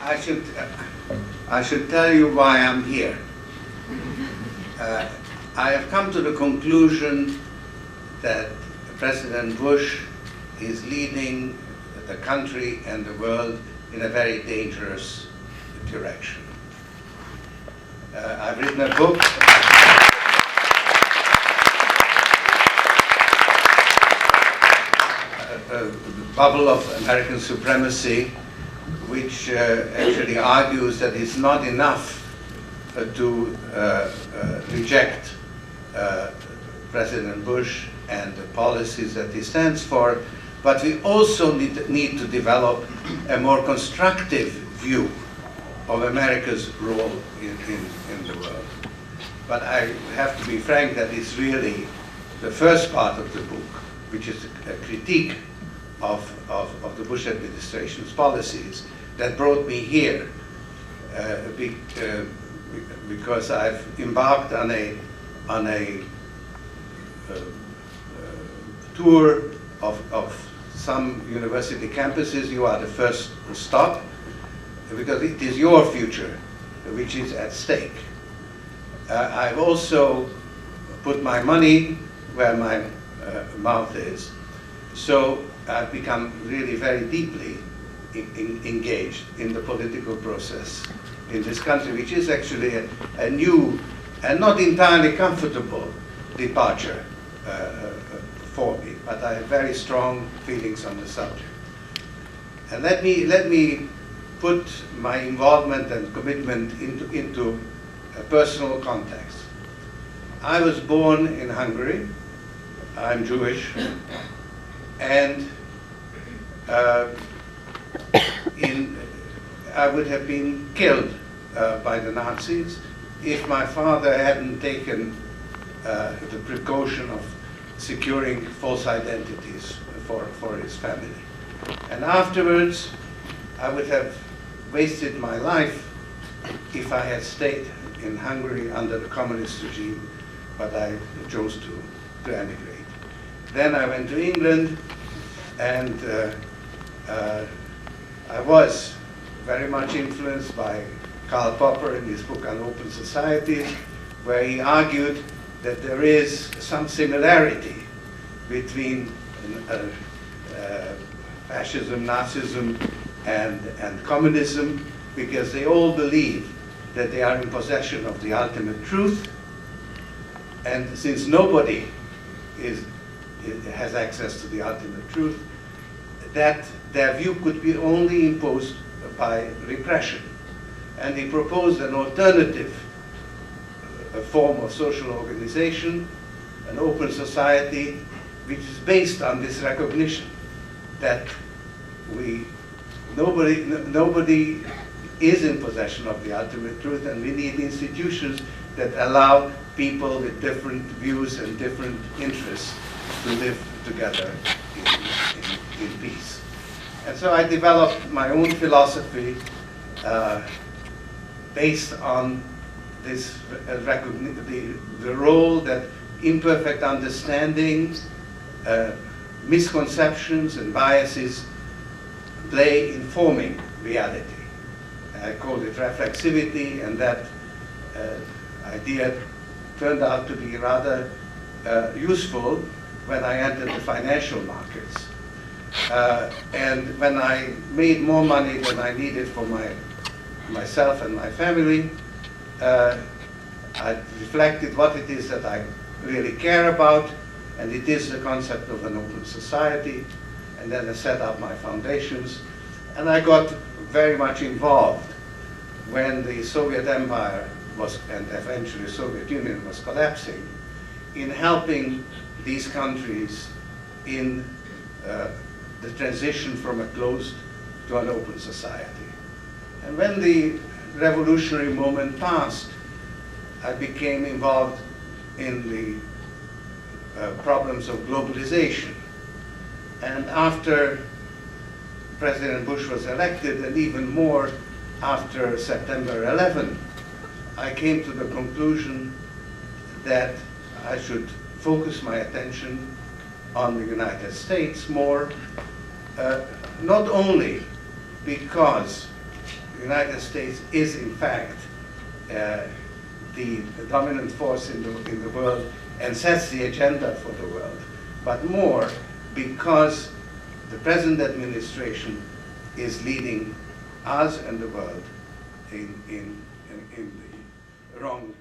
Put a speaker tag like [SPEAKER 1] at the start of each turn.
[SPEAKER 1] I should tell you why I'm here. I have come to the conclusion that President Bush is leading the country and the world in a very dangerous direction. I've written a book. The Bubble of American Supremacy, which actually argues that it's not enough to reject President Bush and the policies that he stands for, but we also need to develop a more constructive view of America's role in the world. But I have to be frank that it's really the first part of the book, which is a critique of the Bush administration's policies, that brought me here, because I've embarked on a tour of some university campuses. You are the first stop, because it is your future which is at stake. I've also put my money where my mouth is, so I've become really very deeply engaged in the political process in this country, which is actually a new and not entirely comfortable departure for me, but I have very strong feelings on the subject. And let me put my involvement and commitment into a personal context. I was born in Hungary. I'm Jewish, and I would have been killed by the Nazis if my father hadn't taken the precaution of securing false identities for his family. And afterwards, I would have wasted my life if I had stayed in Hungary under the communist regime, but I chose to emigrate. Then I went to England, and I was very much influenced by Karl Popper in his book on open societies, where he argued that there is some similarity between fascism, Nazism, and communism, because they all believe that they are in possession of the ultimate truth, and since nobody has access to the ultimate truth, that their view could be only imposed by repression. And he proposed an alternative form of social organization, an open society, which is based on this recognition that nobody is in possession of the ultimate truth, and we need institutions that allow people with different views and different interests to live together in peace. And so I developed my own philosophy based on this the role that imperfect understanding, misconceptions and biases play in forming reality. I called it reflexivity, and that idea turned out to be rather useful when I entered the financial markets. And when I made more money than I needed for myself and my family, I reflected what it is that I really care about, and it is the concept of an open society. And then I set up my foundations, and I got very much involved when the Soviet Empire was, and eventually the Soviet Union was collapsing, in helping these countries in the transition from a closed to an open society. And when the revolutionary moment passed, I became involved in the problems of globalization. And after President Bush was elected, and even more after September 11, I came to the conclusion that I should focus my attention on the United States more, not only because the United States is in fact the dominant force in the world and sets the agenda for the world, but more because the present administration is leading us and the world in the wrong